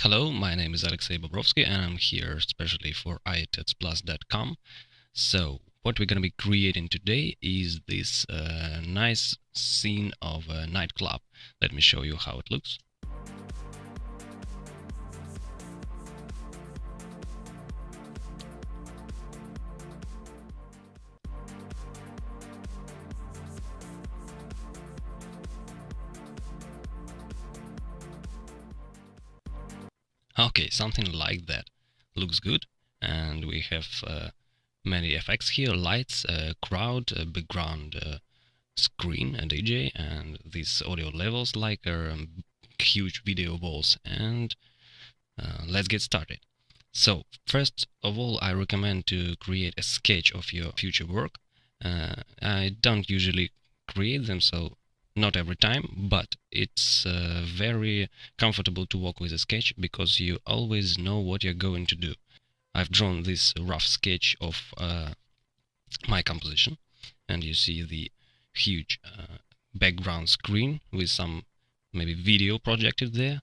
Hello, my name is Alexey Bobrovsky and I'm here especially for iTutsplus.com. So what we're going to be creating today is this nice scene of a nightclub. Let me show you how it looks. Okay, something like that. Looks good. And we have many effects here, lights, crowd, background screen, a DJ, and these audio levels like huge video walls. And let's get started. So first of all, I recommend to create a sketch of your future work. I don't usually create them, so not every time, but it's very comfortable to work with a sketch because you always know what you're going to do. I've drawn this rough sketch of my composition, and you see the huge background screen with some maybe video projected there,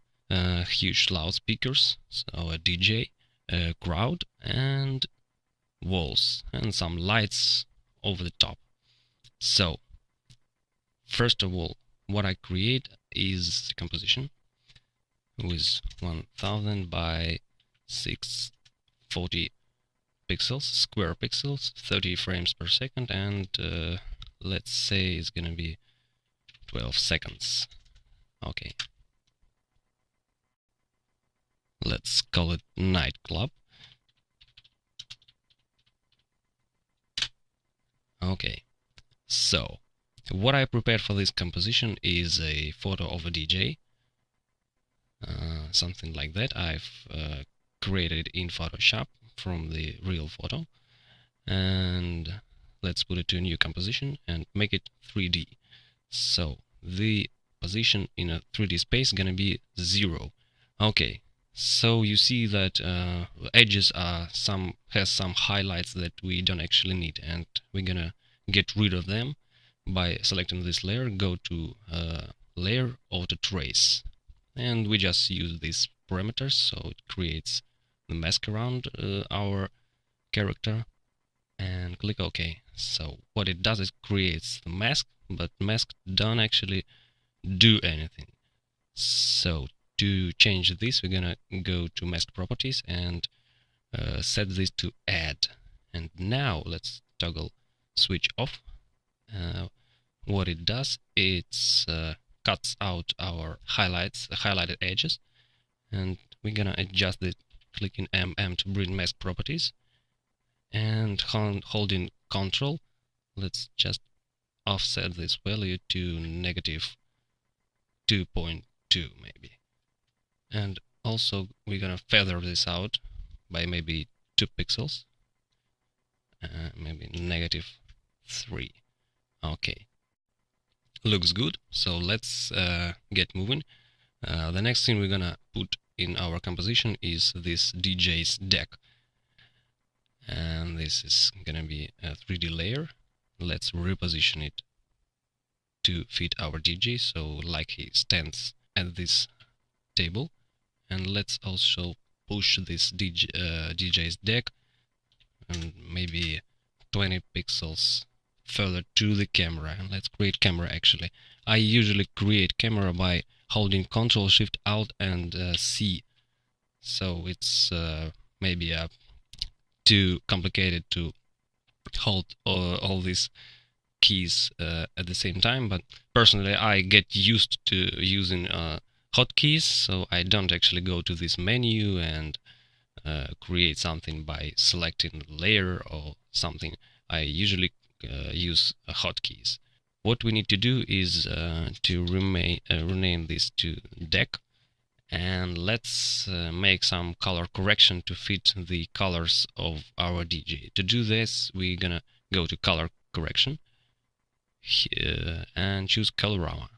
huge loudspeakers, so a DJ, a crowd, and walls, and some lights over the top. So, first of all, what I create is a composition with 1000 by 640 pixels, square pixels, 30 frames per second, and let's say it's gonna be 12 seconds. Okay. Let's call it nightclub. Okay. So, what I prepared for this composition is a photo of a DJ. Something like that. I've created in Photoshop from the real photo. And let's put it to a new composition and make it 3D. So the position in a 3D space is gonna be 0. Okay, so you see that edges has some highlights that we don't actually need, and we're gonna get rid of them by selecting this layer. Go to layer, auto trace, and we just use these parameters, so it creates the mask around our character, and click OK. So what it does is creates the mask, but mask don't actually do anything. So to change this, we're gonna go to mask properties and set this to add. And now let's toggle switch off. What it does, it's cuts out our highlighted edges, and we're gonna adjust it clicking MM to bring mask properties, and holding Control, let's just offset this value to negative 2.2 maybe. And also we're gonna feather this out by maybe 2 pixels, maybe negative 3. Okay, looks good. So let's get moving. The next thing we're gonna put in our composition is this DJ's deck, and this is gonna be a 3D layer. Let's reposition it to fit our DJ, so like he stands at this table. And let's also push this DJ's deck and maybe 20 pixels further to the camera, and let's create camera. Actually, I usually create camera by holding Ctrl Shift Alt and C, so it's maybe too complicated to hold all these keys at the same time, but personally I get used to using hotkeys, so I don't actually go to this menu and create something by selecting a layer or something. I usually use hotkeys. What we need to do is to rename this to deck, and let's make some color correction to fit the colors of our DJ. To do this, we're gonna go to color correction and choose Colorama.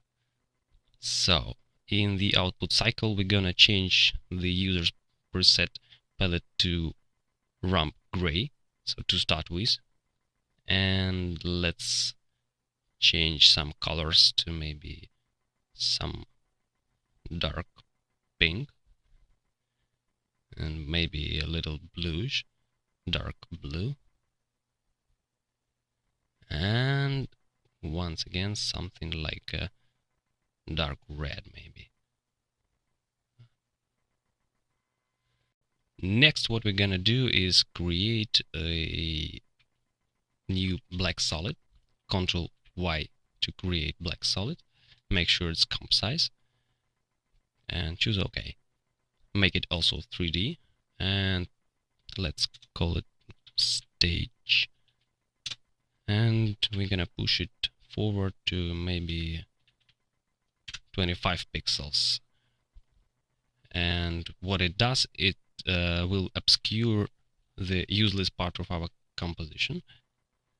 So in the output cycle, we're gonna change the user's preset palette to rump gray, so to start with, and let's change some colors to maybe some dark pink, and maybe a little bluish, dark blue, and once again something like a dark red maybe. Next, what we're gonna do is create a new black solid. Ctrl Y to create black solid. Make sure it's comp size and choose OK. Make it also 3D and let's call it stage. And we're gonna push it forward to maybe 25 pixels. And what it does, it will obscure the useless part of our composition.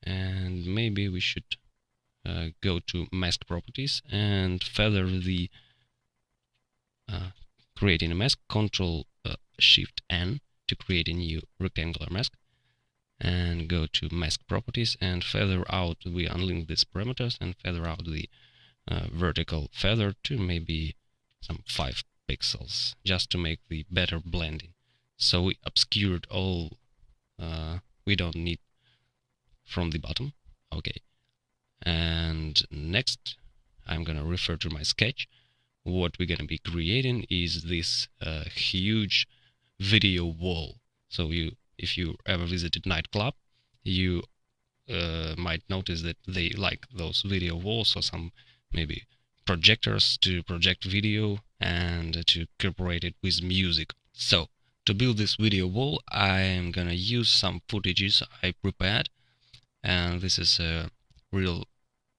And maybe we should go to mask properties and feather the creating a mask. Ctrl Shift N to create a new rectangular mask, and go to mask properties and feather out. We unlink these parameters and feather out the vertical feather to maybe some 5 pixels, just to make the better blending. So we obscured all we don't need from the bottom. Okay. And next, I'm gonna refer to my sketch. What we're gonna be creating is this huge video wall. So if you ever visited nightclub, you might notice that they like those video walls, or some maybe projectors to project video and to incorporate it with music. So to build this video wall, I'm gonna use some footages I prepared, and this is a real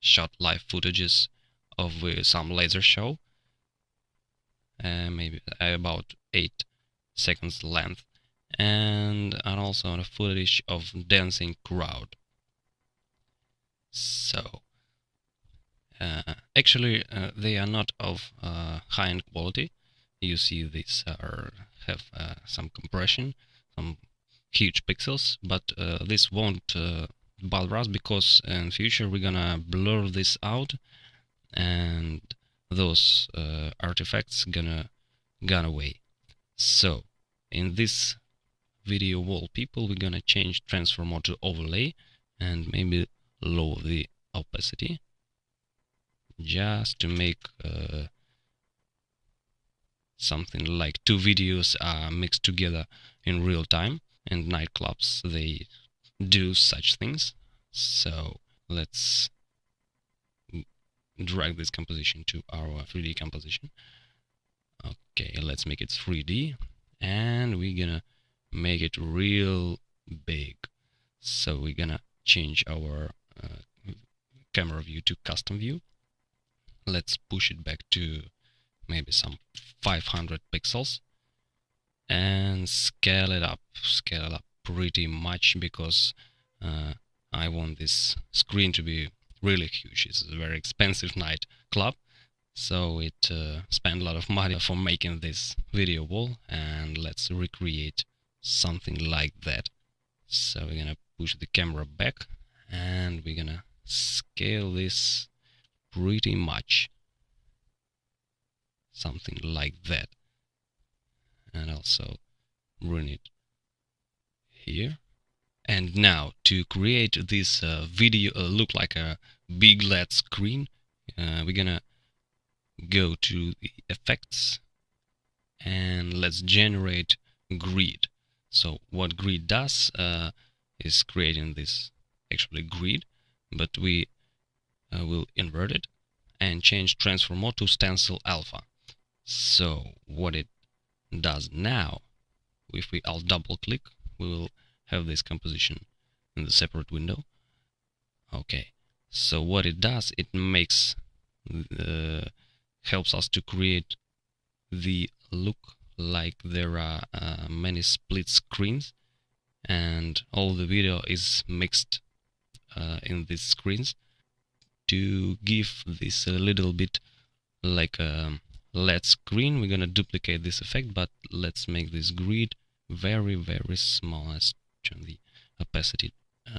shot live footages of some laser show, maybe about 8 seconds length, and also a footage of dancing crowd. So actually they are not of high-end quality. You see these have some compression, some huge pixels, but this won't bother us, because in future we're gonna blur this out and those artifacts gone away. So in this video wall people, we're gonna change transform mode to overlay and maybe lower the opacity, just to make something like 2 videos are mixed together in real time, and nightclubs they do such things. So let's drag this composition to our 3D composition. Okay, let's make it 3D, and we're gonna make it real big. So we're gonna change our camera view to custom view. Let's push it back to maybe some 500 pixels and scale it up pretty much, because I want this screen to be really huge. It's a very expensive night club, so it spent a lot of money for making this video wall, and let's recreate something like that. So we're gonna push the camera back and we're gonna scale this pretty much, something like that, and also run it here. And now to create this video look like a big LED screen, we're gonna go to the effects and let's generate grid. So what grid does is creating this actually grid, but we will invert it and change transform mode to stencil alpha. So what it does now, if we alt double click, we will have this composition in the separate window. Okay, so what it does, it makes helps us to create the look like there are many split screens, and all the video is mixed in these screens, to give this a little bit like a LED screen. We're gonna duplicate this effect, but let's make this grid very small. Let's turn the opacity,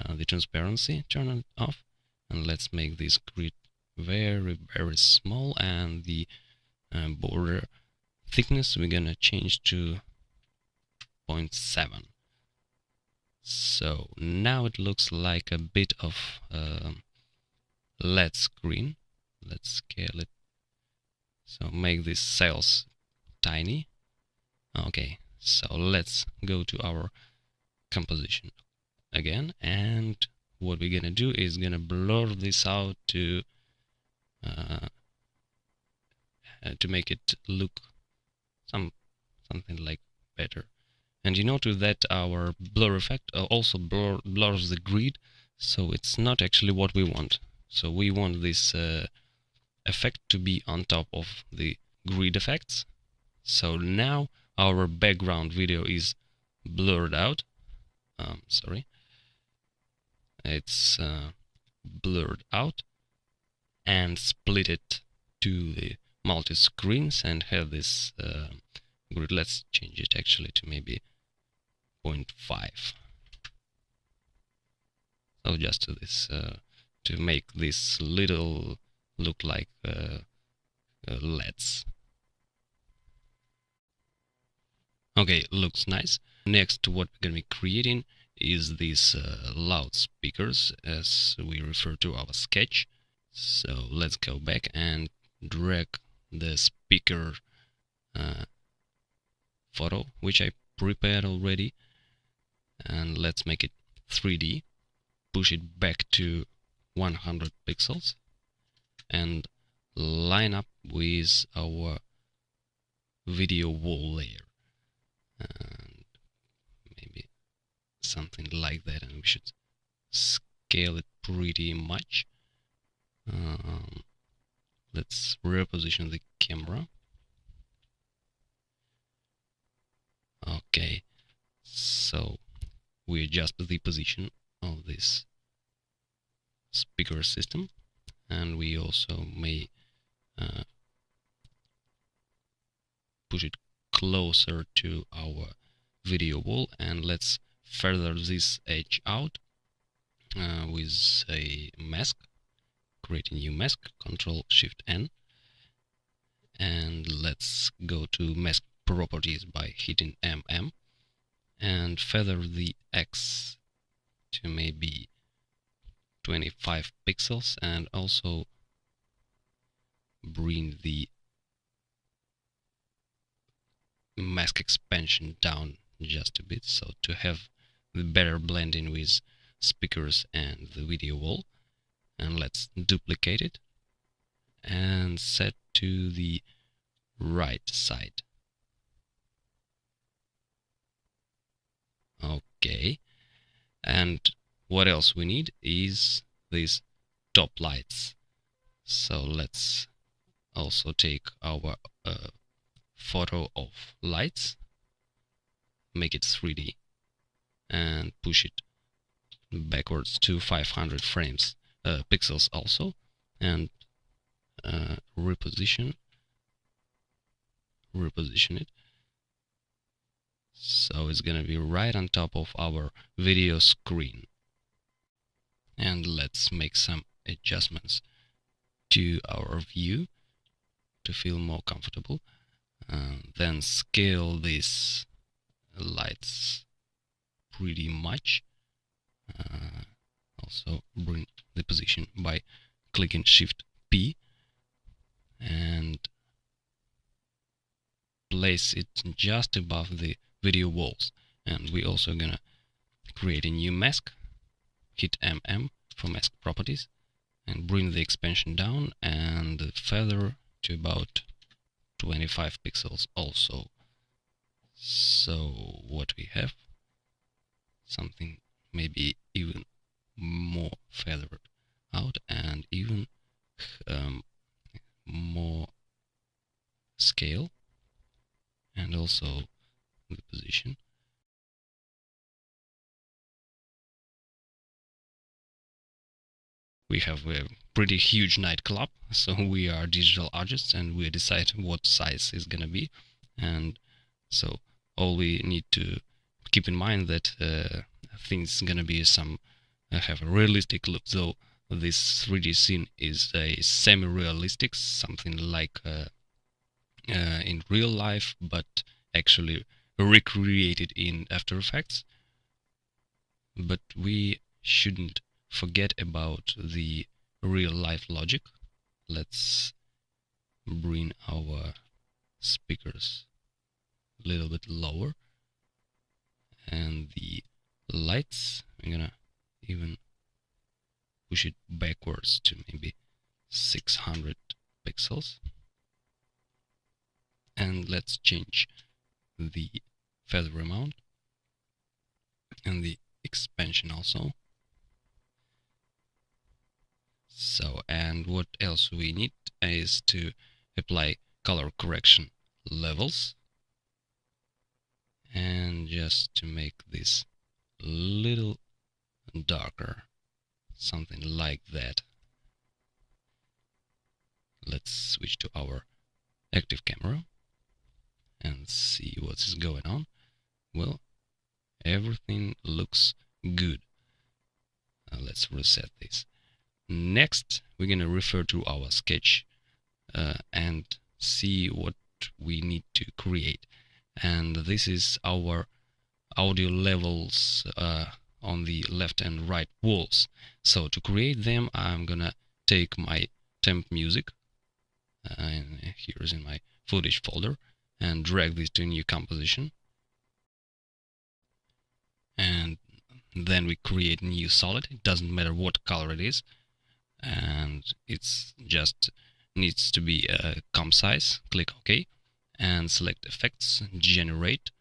the transparency, turn it off, and let's make this grid very small, and the border thickness we're gonna change to 0.7. So now it looks like a bit of LED screen. Let's scale it. So make these cells tiny. Okay, so let's go to our composition again, and what we're gonna do is gonna blur this out to make it look something like better. And you notice that our blur effect also blurs the grid, so it's not actually what we want. So we want this effect to be on top of the grid effects. So now our background video is blurred out. Sorry, it's blurred out, and split it to the multi screens and have this grid. Let's change it actually to maybe 0.5. So just to this to make this little look like LEDs. Okay, looks nice. Next, what we're gonna be creating is these loudspeakers, as we refer to our sketch. So let's go back and drag the speaker photo, which I prepared already, and let's make it 3D. Push it back to 100 pixels and line up with our video wall layer, and maybe something like that, and we should scale it pretty much. Let's reposition the camera. Okay, so we adjust the position of this speaker system, and we also may push it closer to our video wall, and let's further this edge out with a mask. Create a new mask, Ctrl-Shift-N, and let's go to mask properties by hitting MM, and feather the X to maybe 25 pixels, and also bring the mask expansion down just a bit, so to have the better blending with speakers and the video wall. And let's duplicate it and set to the right side. Okay, and what else we need is these top lights. So let's also take our photo of lights, make it 3D, and push it backwards to 500 frames pixels also, and reposition it, so it's gonna be right on top of our video screen. And let's make some adjustments to our view to feel more comfortable. Then scale these lights pretty much. Also bring the position by clicking Shift P and place it just above the video walls. And we're also gonna create a new mask, hit MM for mask properties, and bring the expansion down and feather to about 25 pixels also. So what we have, something maybe even more feathered out, and even more scale, and also the position. We have a pretty huge nightclub, so we are digital artists and we decide what size is gonna be. And so all we need to keep in mind that things gonna be some have a realistic look, though this 3D scene is a semi-realistic, something like in real life, but actually recreate it in After Effects, but we shouldn't forget about the real life logic. Let's bring our speakers a little bit lower, and the lights, I'm gonna even push it backwards to maybe 600 pixels. And let's change the feather amount and the expansion also. So, and what else we need is to apply color correction levels, and just to make this a little darker, something like that. Let's switch to our active camera and see what's going on. Well, everything looks good. Let's reset this. Next, we're going to refer to our sketch and see what we need to create. And this is our audio levels on the left and right walls. So to create them, I'm gonna take my temp music, and here's in my footage folder, and drag this to a new composition. And then we create a new solid. It doesn't matter what color it is, and it's just needs to be a comp size. Click OK and select Effects, Generate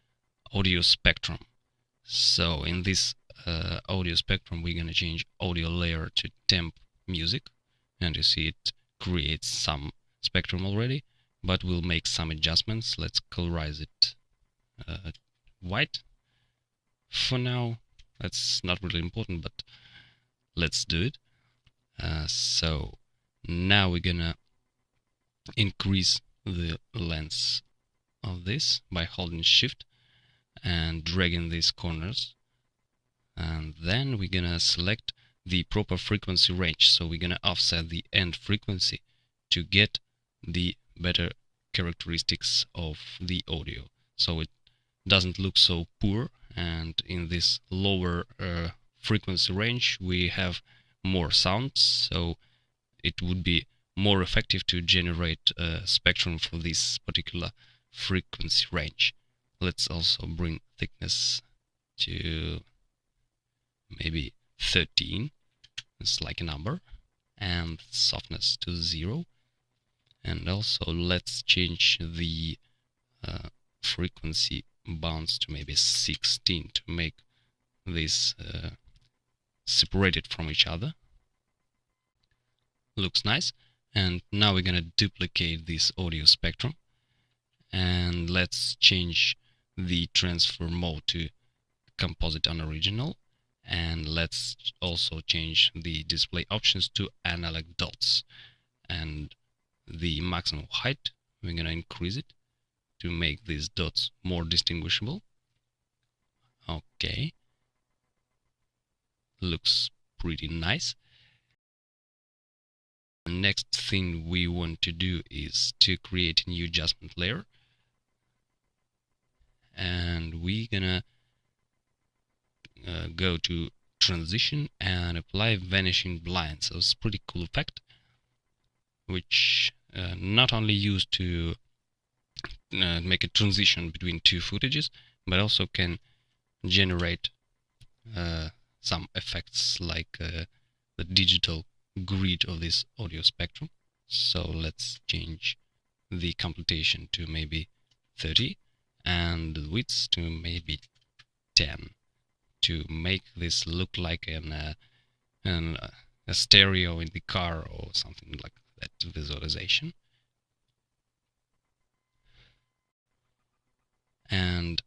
Audio Spectrum. So in this audio spectrum, we're gonna change audio layer to temp music, and you see it creates some spectrum already, but we'll make some adjustments. Let's colorize it white for now. That's not really important, but let's do it. So now we're gonna increase the length of this by holding Shift and dragging these corners, and then we're gonna select the proper frequency range. So we're gonna offset the end frequency to get the better characteristics of the audio, so it doesn't look so poor. And in this lower frequency range we have more sounds, so it would be more effective to generate a spectrum for this particular frequency range. Let's also bring thickness to maybe 13, it's like a number, and softness to 0. And also let's change the frequency bounds to maybe 16 to make this separated from each other. Looks nice. And now we're gonna duplicate this audio spectrum, and let's change the transfer mode to composite unoriginal, and let's also change the display options to analog dots, and the maximum height we're gonna increase it to make these dots more distinguishable. Okay, looks pretty nice. The next thing we want to do is to create a new adjustment layer, and we're gonna go to transition and apply vanishing blind. So it's a pretty cool effect, which not only used to make a transition between two footages, but also can generate some effects like the digital grid of this audio spectrum. So let's change the computation to maybe 30 and the width to maybe 10 to make this look like a stereo in the car or something like that visualization. And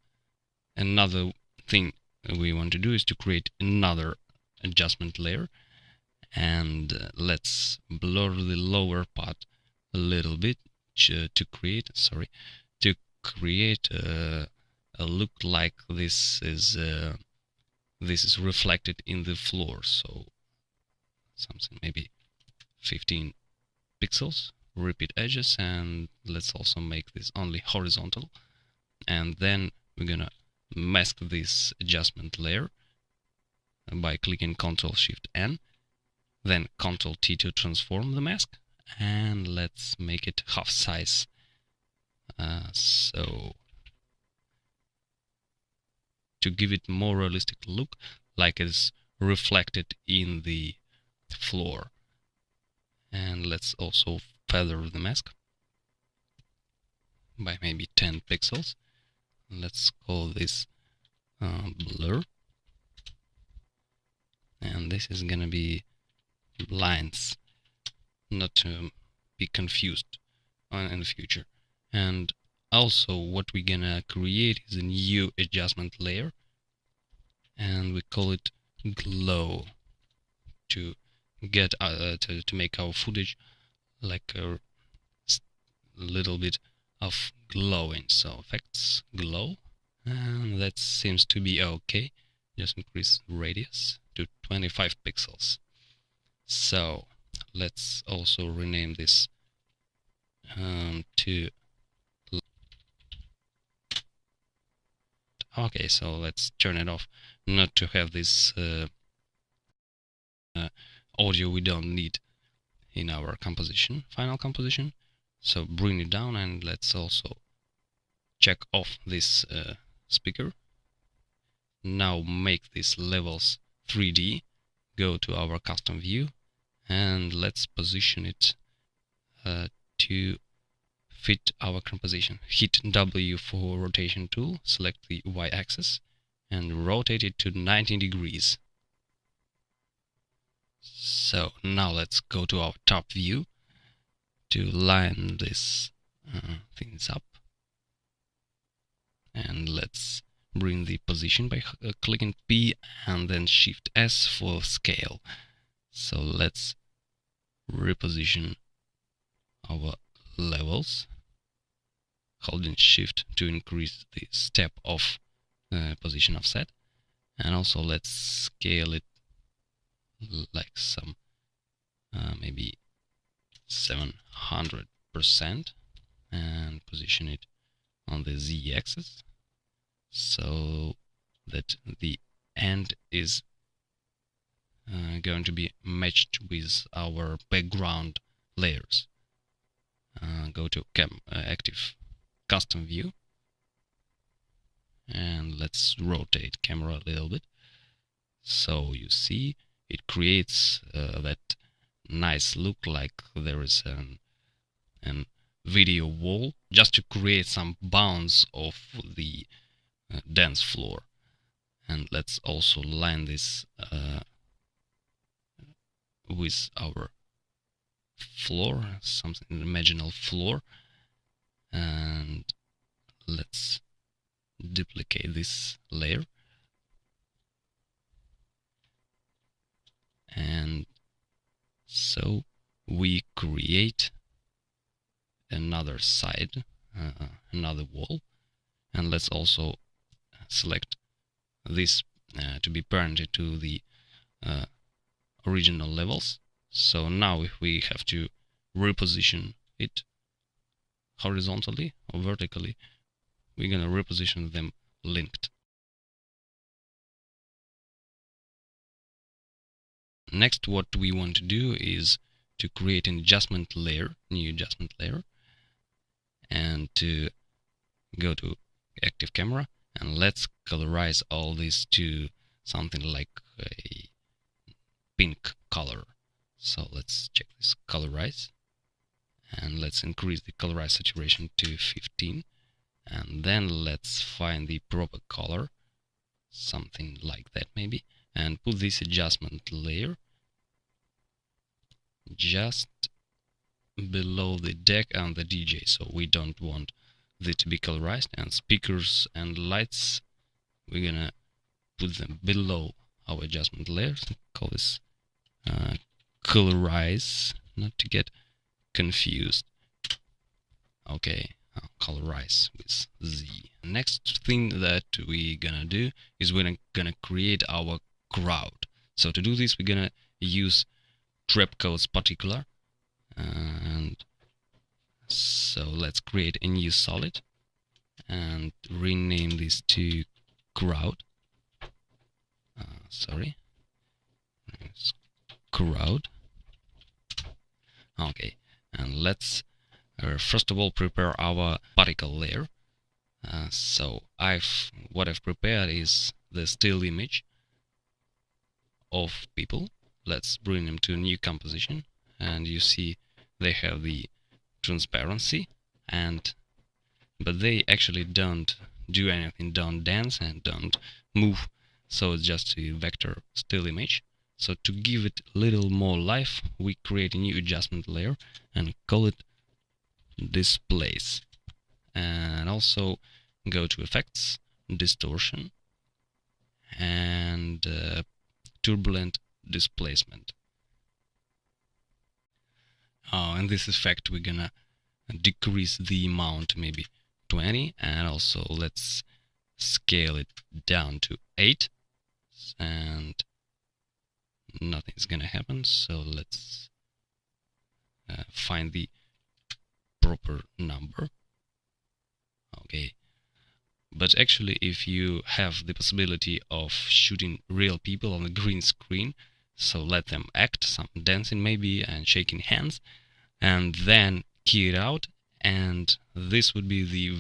another thing we want to do is to create another adjustment layer, and let's blur the lower part a little bit to create a look like this is reflected in the floor. So something maybe 15 pixels, repeat edges, and let's also make this only horizontal. And then we're gonna mask this adjustment layer by clicking Ctrl Shift N, then Ctrl T to transform the mask, and let's make it half size. So to give it more realistic look, like it's reflected in the floor. And let's also feather the mask by maybe 10 pixels. Let's call this blur, and this is gonna be lines, not to be confused in the future. And also what we're gonna create is a new adjustment layer, and we call it glow, to get to make our footage like a little bit of glowing. So effects, glow, and that seems to be okay. Just increase radius to 25 pixels. So let's also rename this to okay, so let's turn it off, not to have this audio we don't need in our composition, final composition. So bring it down, and let's also check off this speaker. Now make these levels 3D, go to our custom view, and let's position it to fit our composition. Hit W for rotation tool, select the Y-axis, and rotate it to 90 degrees. So now let's go to our top view to line this things up, and let's bring the position by clicking P and then Shift S for scale. So let's reposition our levels, holding Shift to increase the step of position offset, and also let's scale it like some maybe 700%, and position it on the Z-axis so that the end is going to be matched with our background layers. Go to active custom view, and let's rotate camera a little bit, so you see it creates that nice look like there is an video wall, just to create some bounds of the dance floor. And let's also line this with our floor, something imaginal floor, and let's duplicate this layer, and so we create another side, another wall. And let's also select this to be parented to the original levels. So now if we have to reposition it horizontally or vertically, we're gonna reposition them linked. Next, what we want to do is to create an adjustment layer, new adjustment layer, and to go to active camera, and let's colorize all this to something like a pink color. So let's check this colorize, and let's increase the colorize saturation to 15, and then let's find the proper color, something like that maybe, and put this adjustment layer just below the deck and the DJ, so we don't want it to be colorized. And speakers and lights, we're gonna put them below our adjustment layers. Call this colorize, not to get confused. Okay, colorize with Z. Next thing that we're gonna do is we're gonna create our crowd. So to do this, we're gonna use Trapcode's particular, and so let's create a new solid, and rename this to crowd. Sorry, it's crowd. Okay, and let's first of all prepare our particle layer. So what I've prepared is the still image of people. Let's bring them to a new composition, and you see they have the transparency, but they actually don't do anything, don't dance and don't move, so it's just a vector still image. So to give it a little more life, we create a new adjustment layer and call it displace, and also go to effects, distortion, and turbulent displacement. In this effect we're gonna decrease the amount maybe 20, and also let's scale it down to 8, and nothing's gonna happen. So let's find the proper number. Okay, but actually if you have the possibility of shooting real people on a green screen, so let them act, some dancing maybe and shaking hands, and then key it out, and this would be the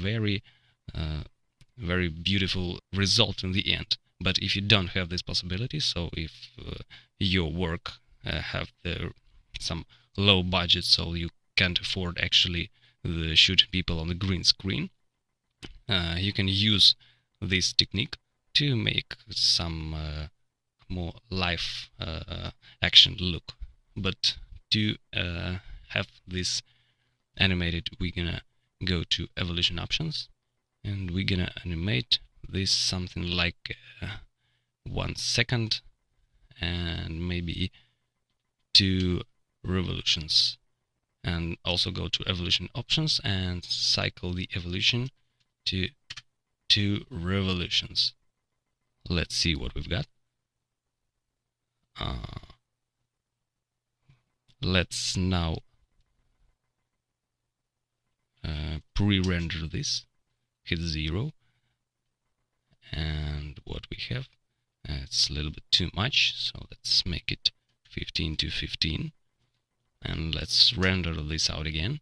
very beautiful result in the end. But if you don't have this possibility, so if your work have some low budget, so you can't afford actually the shooting people on the green screen, you can use this technique to make some more live action look. But to have this animated, we're gonna go to evolution options, and we're gonna animate this something like 1 second and maybe 2 revolutions, and also go to evolution options and cycle the evolution to 2 revolutions. Let's see what we've got. Let's now pre-render this, hit 0, and what we have, it's a little bit too much, so let's make it 15 to 15, and let's render this out again.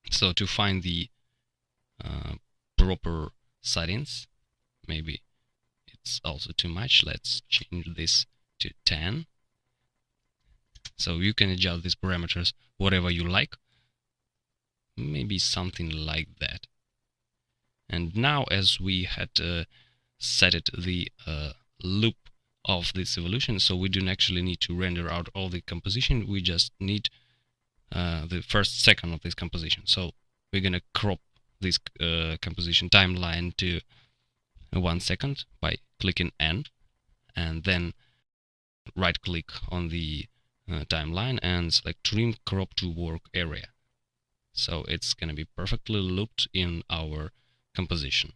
So to find the proper settings, maybe it's also too much, let's change this to 10. So you can adjust these parameters whatever you like, maybe something like that. And now, as we had set it the loop of this evolution, so we don't actually need to render out all the composition, we just need the first second of this composition. So we're gonna crop this composition timeline to 1 second by clicking N, and then right click on the timeline and select trim crop to work area. So it's gonna be perfectly looped in our composition.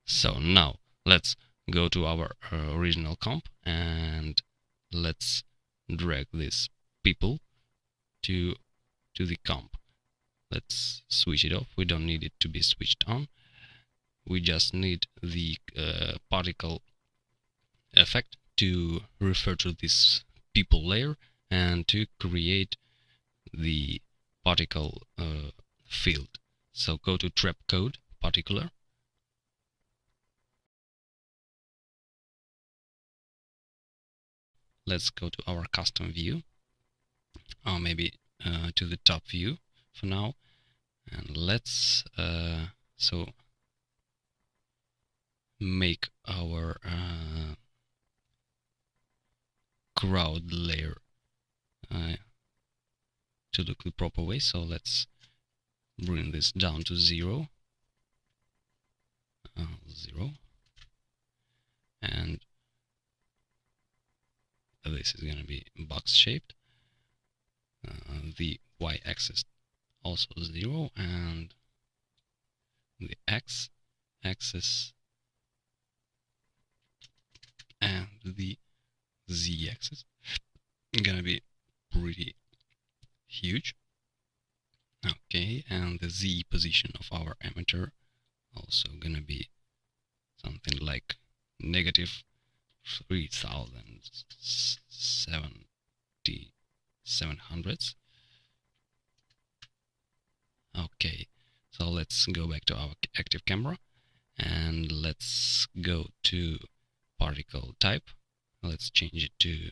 So now let's go to our original comp and let's drag this people to the comp. Let's switch it off. We don't need it to be switched on. We just need the particle effect to refer to this people layer and to create the particle field. So go to trap code particular. Let's go to our custom view, or maybe to the top view for now, and let's so make our crowd layer to look the proper way. So let's bring this down to 0, 0, and this is going to be box shaped. The y-axis also 0, and the x-axis and the z-axis gonna be pretty huge. Okay, and the Z position of our emitter also gonna be something like negative 3700. Okay, so let's go back to our active camera and let's go to particle type. Let's change it to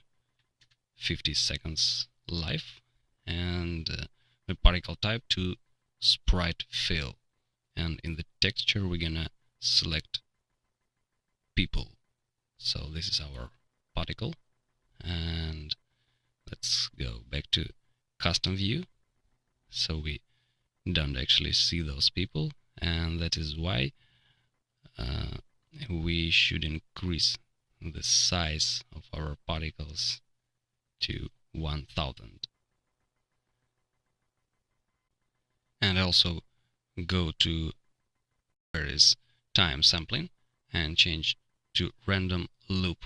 50 seconds live, and the particle type to sprite fill, and in the texture we're gonna select people. So this is our particle, and let's go back to custom view. So we don't actually see those people, and that is why we should increase the size of our particles to 1000. And also go to where is time sampling and change to random loop.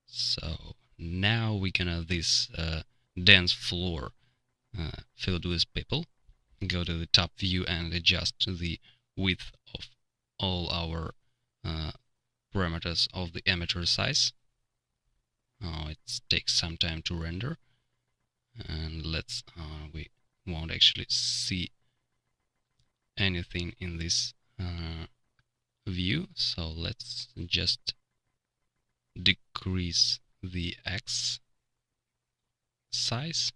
So now we can have this dance floor filled with people. Go to the top view and adjust the width of all our parameters of the emitter size. It takes some time to render, and we won't actually see anything in this view, so let's just decrease the X size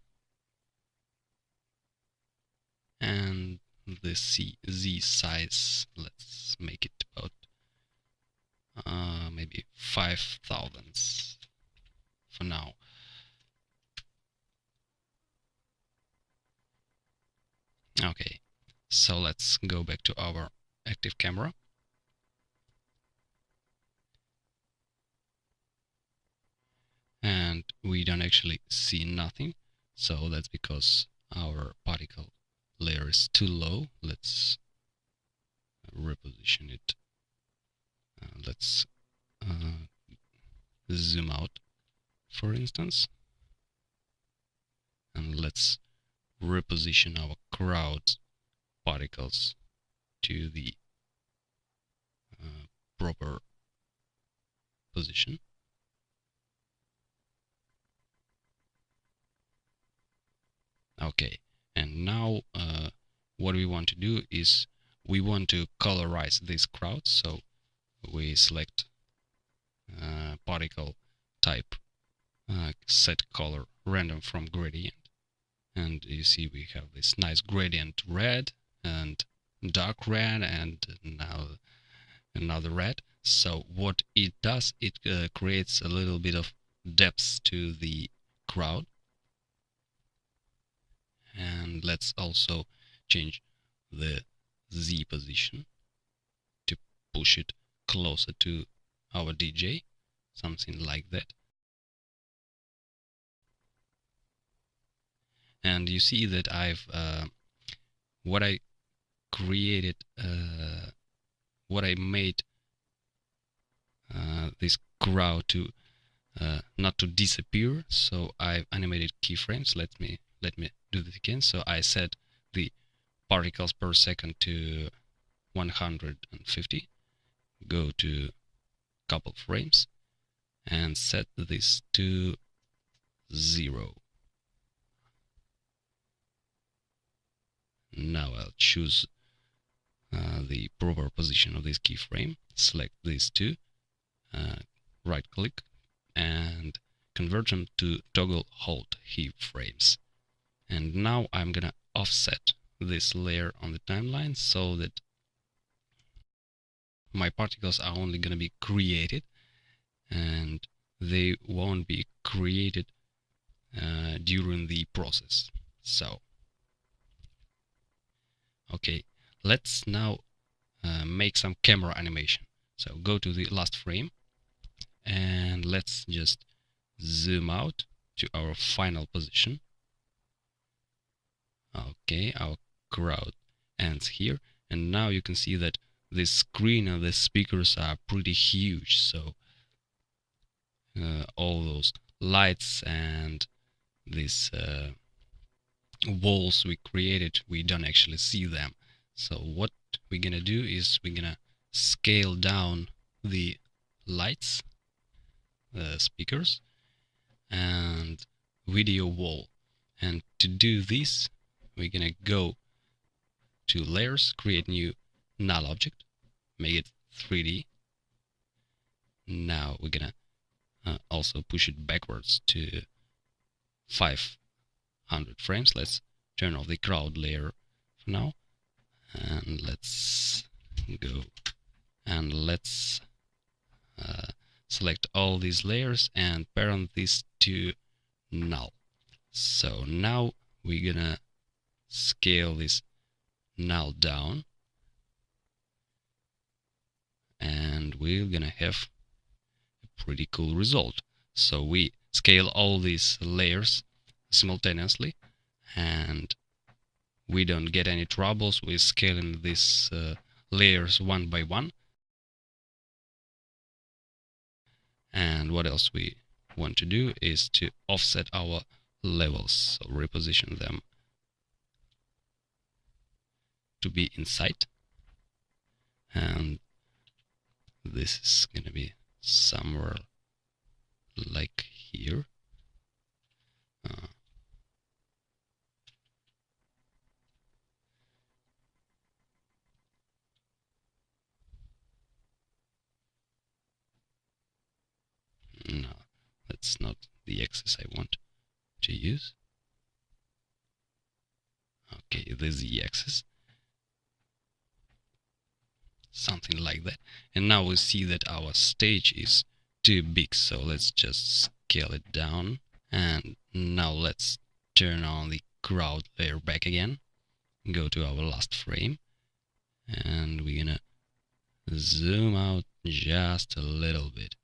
and the Z size. Let's make it about maybe 5000 for now. Okay, so let's go back to our active camera. And we don't actually see nothing, so that's because our particle layer is too low. Let's reposition it. Let's zoom out, for instance, and let's reposition our crowd particles to the proper position. Okay, and now what we want to do is we want to colorize this crowd, so we select particle type, set color random from gradient, and you see we have this nice gradient red and dark red and now another red. So what it does, it creates a little bit of depth to the crowd. And let's also change the Z position to push it closer to our DJ, something like that. And you see that I've what I created, what I made this crowd to not to disappear. So I've animated keyframes. Let me do this again. So I set the particles per second to 150. Go to couple frames and set this to 0. Now I'll choose the proper position of this keyframe, select these two, right click and convert them to toggle hold keyframes. And now I'm gonna offset this layer on the timeline so that my particles are only gonna be created and they won't be created during the process. So okay, let's now make some camera animation. So go to the last frame and let's just zoom out to our final position. Okay, our crowd ends here, and now you can see that this screen and the speakers are pretty huge, so all those lights and this walls we created, we don't actually see them. So what we're gonna do is we're gonna scale down the lights, the speakers, and video wall. And to do this, we're gonna go to layers, create new null object, make it 3D. Now we're gonna also push it backwards to 500 frames. Let's turn off the crowd layer for now, and let's go and let's select all these layers and parent this to null. So now we're gonna scale this null down, and we're gonna have a pretty cool result. So we scale all these layers simultaneously, and we don't get any troubles with scaling these layers one by one. And what else we want to do is to offset our levels, so reposition them to be inside, and this is gonna be somewhere like here. No, that's not the axis I want to use. Okay, this is the axis, something like that. And now we see that our stage is too big, so let's just scale it down. And now let's turn on the crowd layer back again, go to our last frame, and we're gonna zoom out just a little bit.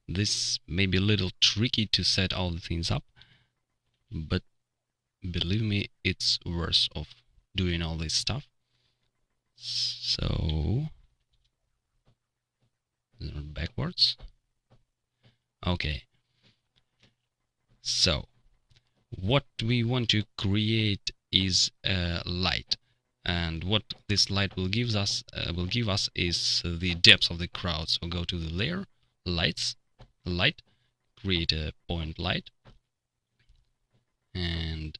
This may be a little tricky to set all the things up, but believe me, it's worth of doing all this stuff. So backwards. Okay. So what we want to create is a light, and what this light will give us is the depth of the crowd. So go to the layer, lights, light, create a point light, and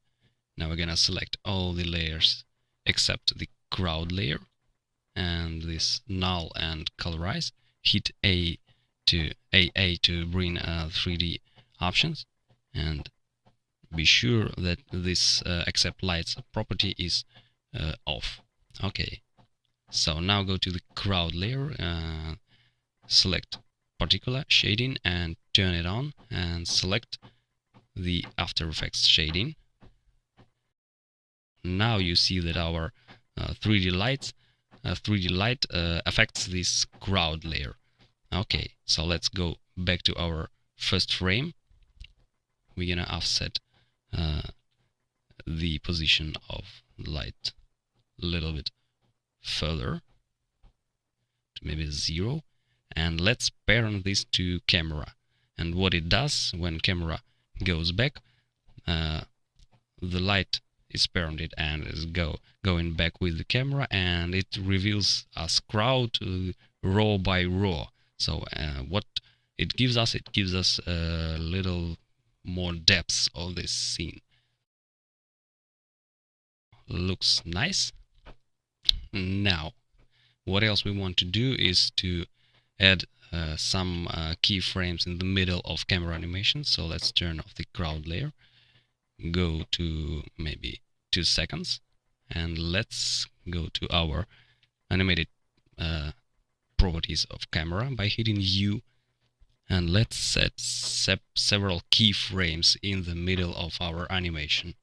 now we're gonna select all the layers except the crowd layer, and this null and colorize. Hit A to bring 3D options, and be sure that this accept lights property is off. Okay, so now go to the crowd layer, select particular shading and turn it on, and select the After Effects shading. Now you see that our 3D light affects this crowd layer. Okay, so let's go back to our first frame. We're gonna offset the position of light a little bit further to maybe 0, and let's parent this to camera. And what it does when camera goes back, the light is parented and is going back with the camera, and it reveals us crowd row by row. So what it gives us a little more depth of this scene. Looks nice. Now what else we want to do is to add some keyframes in the middle of camera animation. So let's turn off the crowd layer, go to maybe 2 seconds, and let's go to our animated properties of camera by hitting U, and let's set several keyframes in the middle of our animation.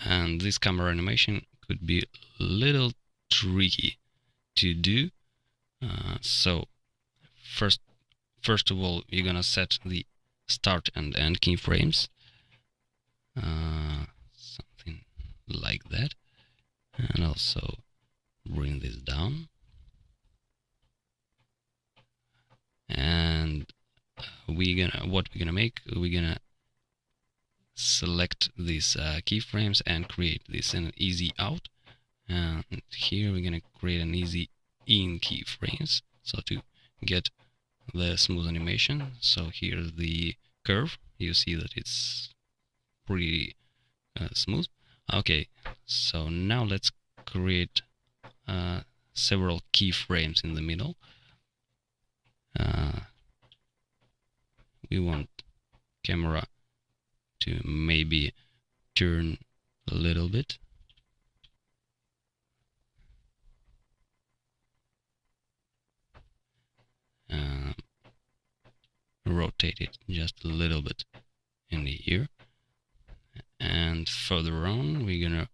And this camera animation could be a little tricky to do. So first of all, you're gonna set the start and end keyframes, something like that, and also bring this down. And what we're gonna make, we're gonna select these keyframes and create this in an easy out, and here we're gonna create an easy in keyframes, so to get the smooth animation. So here the curve, you see that it's pretty smooth. Okay, so now let's create several keyframes in the middle. We want camera to maybe turn a little bit. Rotate it just a little bit in the ear, and further on we're gonna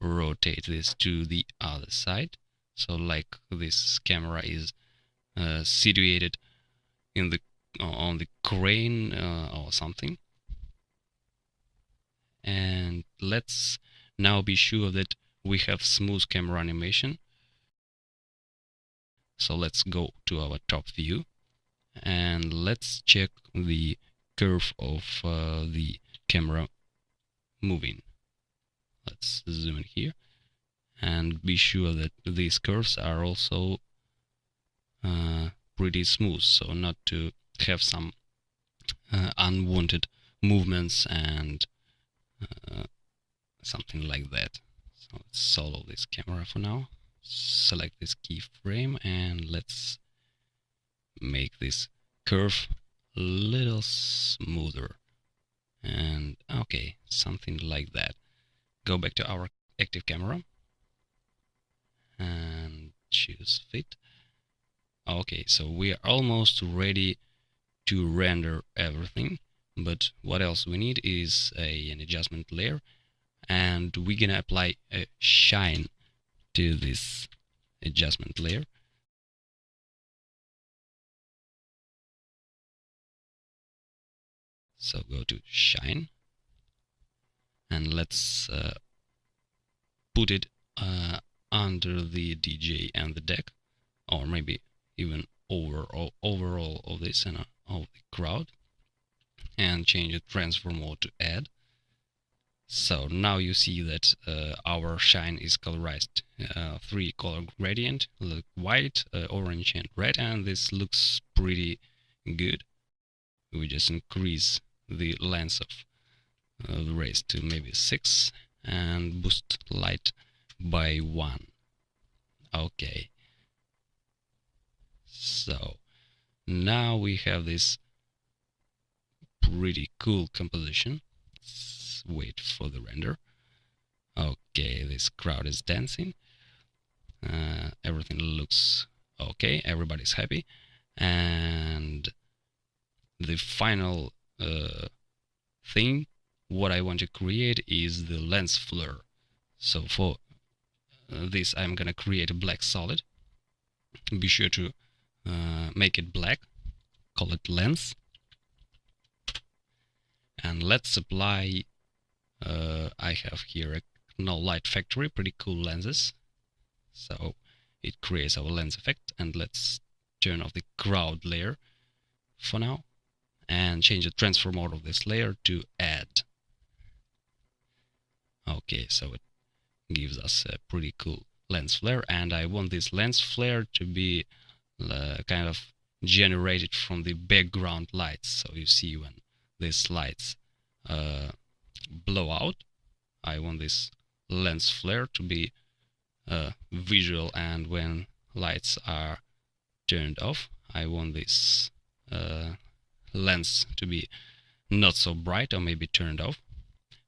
rotate this to the other side, so like this camera is situated in the on the crane or something. And let's now be sure that we have smooth camera animation. So let's go to our top view and let's check the curve of the camera moving. Let's zoom in here and be sure that these curves are also pretty smooth, so not to have some unwanted movements and something like that. So let's solo this camera for now. Select this keyframe and let's make this curve a little smoother. And okay, something like that. Go back to our active camera and choose fit. Okay, so we are almost ready to render everything, but what else we need is an adjustment layer, and we're gonna apply a shine to this adjustment layer. So go to shine and let's put it under the DJ and the deck, or maybe even overall of this and of the crowd, and change the transform mode to add. So now you see that our shine is colorized 3 color gradient, look white, orange and red, and this looks pretty good. We just increase the length of the rays to maybe 6 and boost light by 1. Okay, so now we have this pretty cool composition. Let's wait for the render. Okay, this crowd is dancing. Everything looks okay, everybody's happy, and the final thing what I want to create is the lens flare. So for this I'm gonna create a black solid. Be sure to make it black, call it lens, and let's apply I have here a no light factory, pretty cool lenses, so it creates our lens effect. And let's turn off the crowd layer for now and change the transfer mode of this layer to add. Okay, so it gives us a pretty cool lens flare, and I want this lens flare to be kind of generated from the background lights. So you see when these lights blow out, I want this lens flare to be visual, and when lights are turned off, I want this lens to be not so bright or maybe turned off.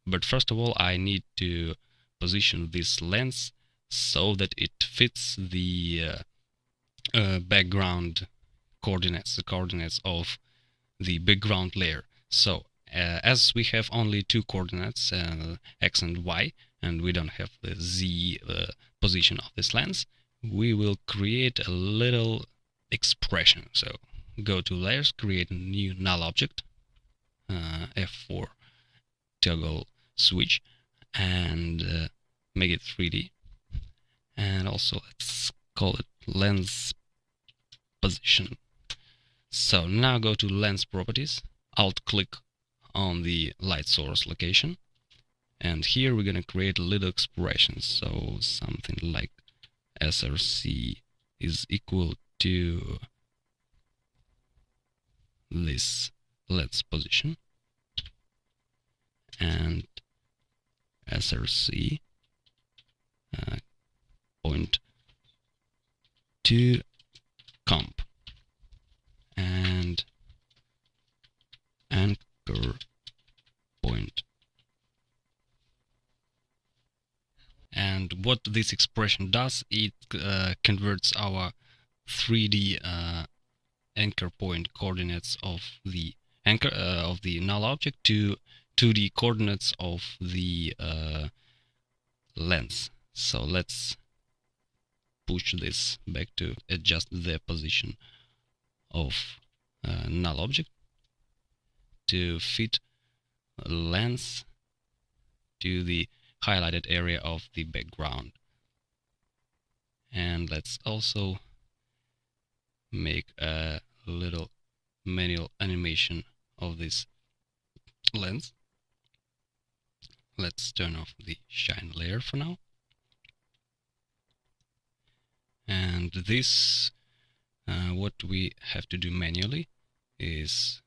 But first of all, I need to position this lens so that it fits the background coordinates, the coordinates of the background layer. So as we have only 2 coordinates, x and y, and we don't have the z position of this lens, we will create a little expression. So go to layers, create a new null object, F4 toggle switch, and make it 3D. And also let's call it lens position. So now go to lens properties, alt click on the light source location, and here we're gonna create a little expression. So something like SRC is equal to this lens position, and SRC point to comp, and anchor point. And what this expression does, it converts our 3D anchor point coordinates of the anchor of the null object to 2D coordinates of the lens. So let's push this back to adjust the position of null object to fit lens to the highlighted area of the background. And let's also make a little manual animation of this lens. Let's turn off the shine layer for now. And this, what we have to do manually is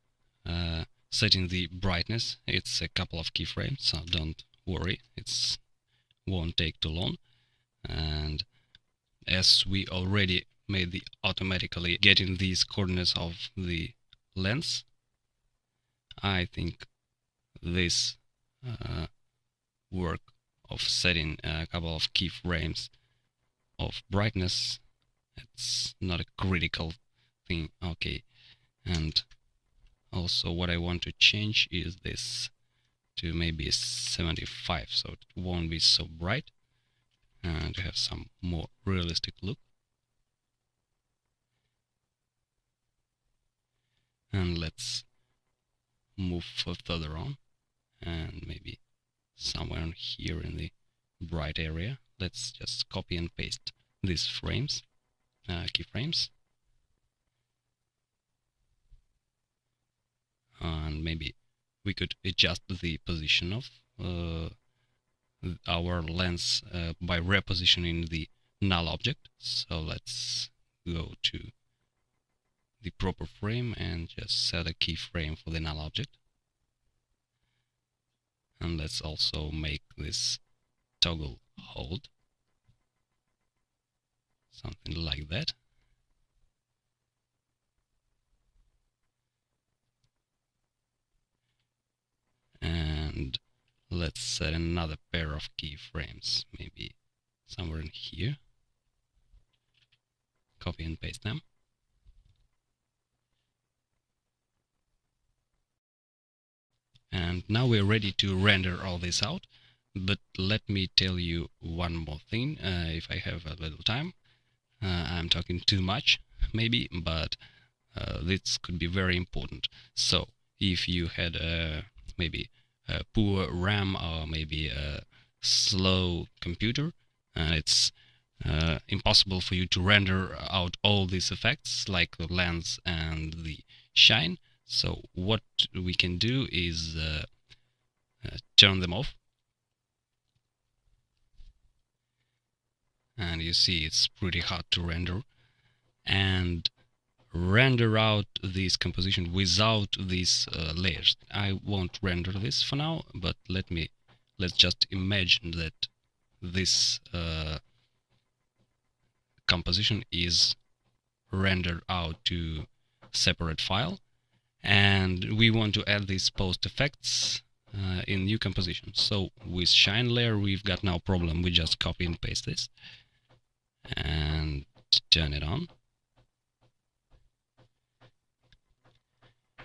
setting the brightness. It's a couple of keyframes, so don't worry, it won't take too long. And as we already made the automatically getting these coordinates of the lens, I think this work of setting a couple of keyframes of brightness, it's not a critical thing. Okay, and also what I want to change is this to maybe 75, so it won't be so bright and to have some more realistic look. And let's move further on, and maybe somewhere here in the bright area, let's just copy and paste these frames, keyframes, and maybe we could adjust the position of our lens by repositioning the null object. So let's go to the proper frame and just set a keyframe for the null object. And let's also make this toggle hold, something like that. And let's set another pair of keyframes, maybe somewhere in here. Copy and paste them. And now we're ready to render all this out. But let me tell you one more thing, if I have a little time. I'm talking too much, maybe, but this could be very important. So if you had maybe a poor RAM or maybe a slow computer, and it's impossible for you to render out all these effects like the lens and the shine, so what we can do is turn them off. And you see it's pretty hard to render, and render out this composition without these layers. I won't render this for now, but let's just imagine that this composition is rendered out to separate file, and we want to add these post effects in new composition. So with shine layer we've got no problem, we just copy and paste this and turn it on.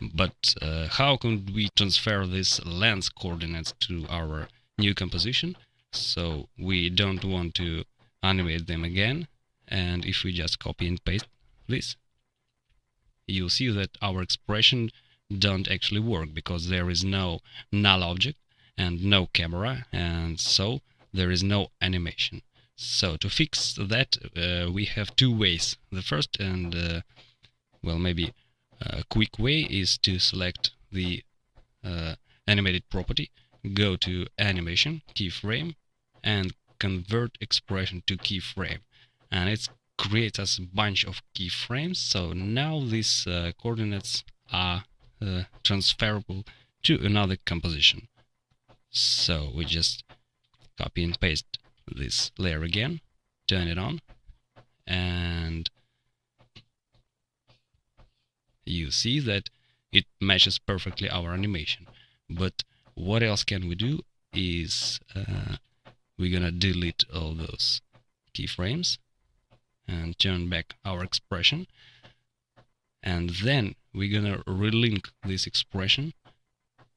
But how can we transfer this lens coordinates to our new composition? So we don't want to animate them again, and if we just copy and paste this, you'll see that our expression don't actually work because there is no null object and no camera, and so there is no animation. So to fix that we have two ways. The first, and well, maybe A quick way is to select the animated property, go to animation, keyframe, and convert expression to keyframe. And it creates us a bunch of keyframes. So now these coordinates are transferable to another composition. So we just copy and paste this layer again, turn it on, and you see that it matches perfectly our animation. But what else can we do is we're gonna delete all those keyframes and turn back our expression, and then we're gonna relink this expression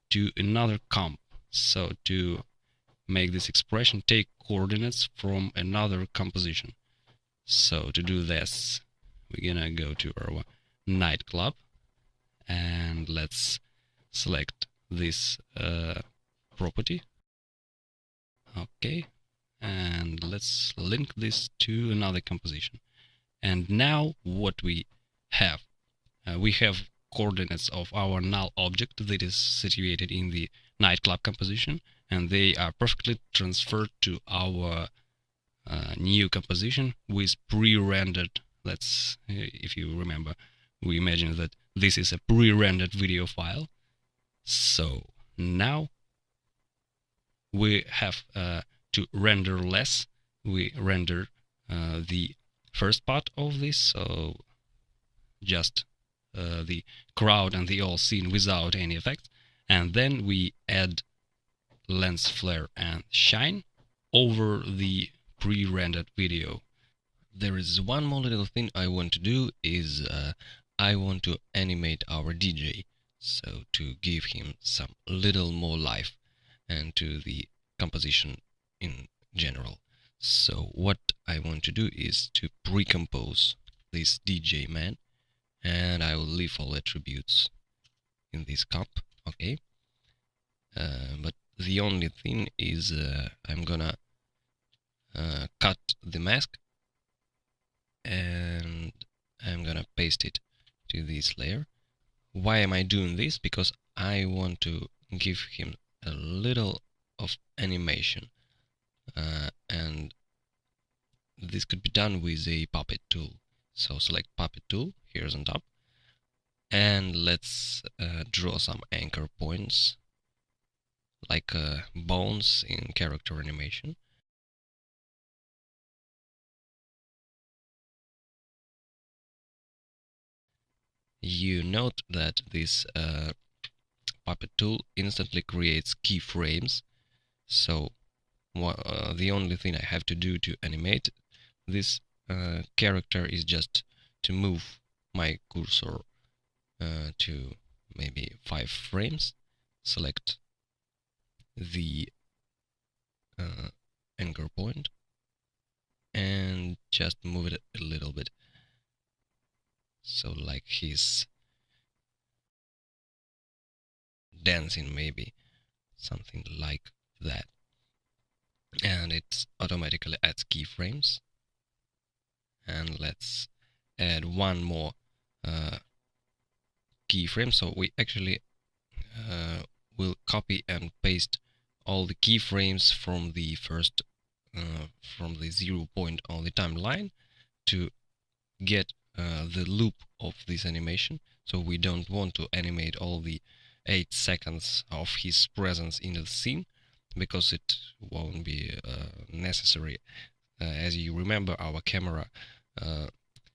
to another comp. So to make this expression take coordinates from another composition. So to do this, we're gonna go to our nightclub, and let's select this property. Okay, and let's link this to another composition. And now what we have coordinates of our null object that is situated in the nightclub composition, and they are perfectly transferred to our new composition with pre-rendered. Let's, if you remember, we imagine that this is a pre-rendered video file. So now we have to render less. We render the first part of this, so just the crowd and the all scene without any effects, and then we add lens flare and shine over the pre-rendered video. There is one more little thing I want to do is I want to animate our DJ, so to give him some little more life and to the composition in general. So what I want to do is to pre-compose this DJ man, and I will leave all attributes in this comp. Okay, but the only thing is I'm gonna cut the mask and I'm gonna paste it to this layer. Why am I doing this? Because I want to give him a little of animation, and this could be done with a puppet tool. So select puppet tool, here's on top, and let's draw some anchor points like bones in character animation. You note that this puppet tool instantly creates keyframes. So the only thing I have to do to animate this character is just to move my cursor to maybe 5 frames, select the anchor point, and just move it a little bit. So like he's dancing, maybe something like that. And it automatically adds keyframes. And let's add one more keyframe. So we actually will copy and paste all the keyframes from the first from the 0 point on the timeline to get the loop of this animation. So we don't want to animate all the 8 seconds of his presence in the scene, because it won't be necessary. As you remember, our camera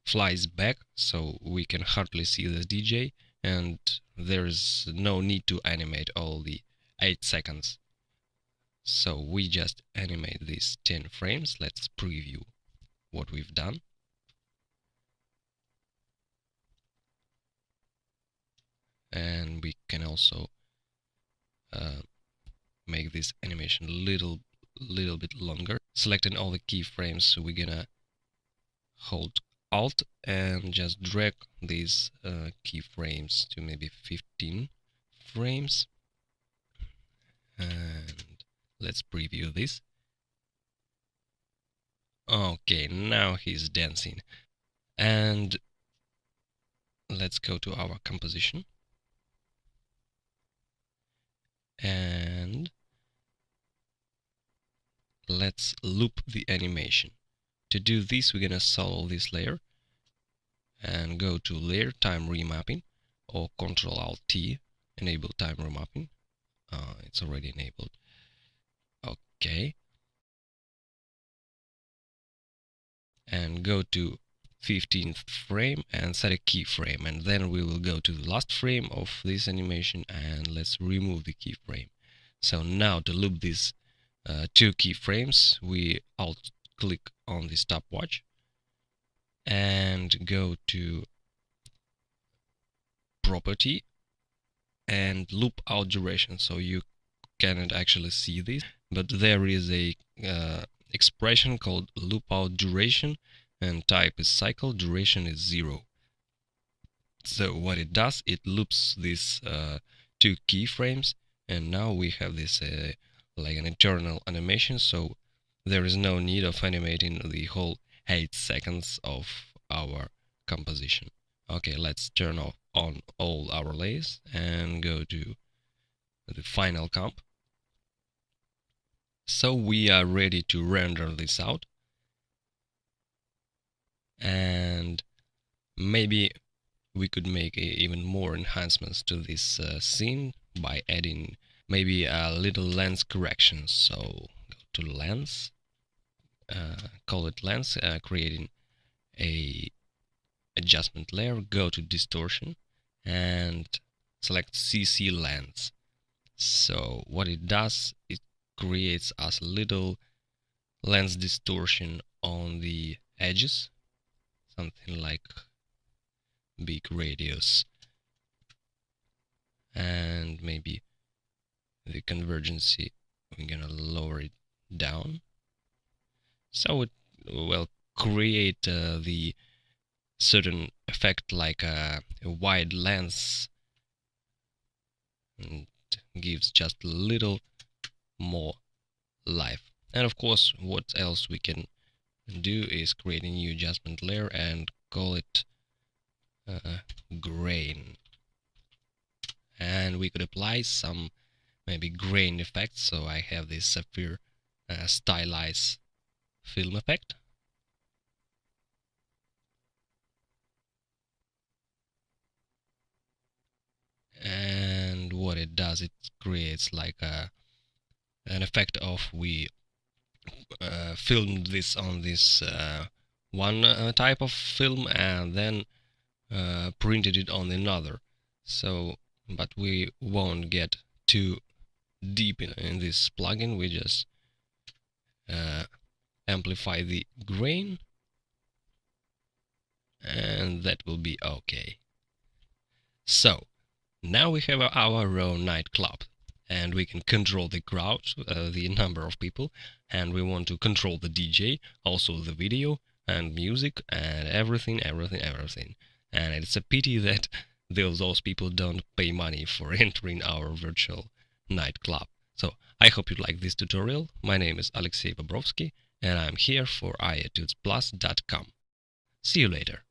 flies back, so we can hardly see the DJ, and there's no need to animate all the 8 seconds. So we just animate these 10 frames. Let's preview what we've done. And we can also make this animation a little bit longer. Selecting all the keyframes, so we're gonna hold Alt and just drag these keyframes to maybe 15 frames. And let's preview this. Okay, now he's dancing. And let's go to our composition and let's loop the animation. To do this, we're gonna solo this layer and go to layer time remapping, or Ctrl Alt T, enable time remapping. It's already enabled. Okay. And go to 15th frame and set a keyframe, and then we will go to the last frame of this animation and let's remove the keyframe. So now to loop these two keyframes, we alt click on the stopwatch and go to property and loop out duration. So you cannot actually see this, but there is a expression called loop out duration, and type is cycle, duration is 0. So what it does, it loops these two keyframes, and now we have this like an eternal animation, so there is no need of animating the whole 8 seconds of our composition. Okay, let's turn off on all our layers and go to the final comp. So we are ready to render this out, and maybe we could make even more enhancements to this scene by adding maybe a little lens correction. So go to lens, call it lens, creating a adjustment layer, go to distortion and select CC lens. So what it does, it creates us a little lens distortion on the edges, something like big radius, and maybe the convergency, we're gonna lower it down, so it will create the certain effect like a wide lens, and gives just a little more life. And of course, what else we can do is create a new adjustment layer and call it grain, and we could apply some maybe grain effects. So I have this sapphire stylized film effect, and what it does, it creates like an effect of we filmed this on this one type of film and then printed it on another. So but we won't get too deep in this plugin. We just amplify the grain, and that will be okay. So now we have our own nightclub, and we can control the crowd, the number of people, and we want to control the DJ, also the video and music and everything. And it's a pity that those people don't pay money for entering our virtual nightclub. So I hope you like this tutorial. My name is Alexey Bobrovsky, and I'm here for iEtudes.com. See you later.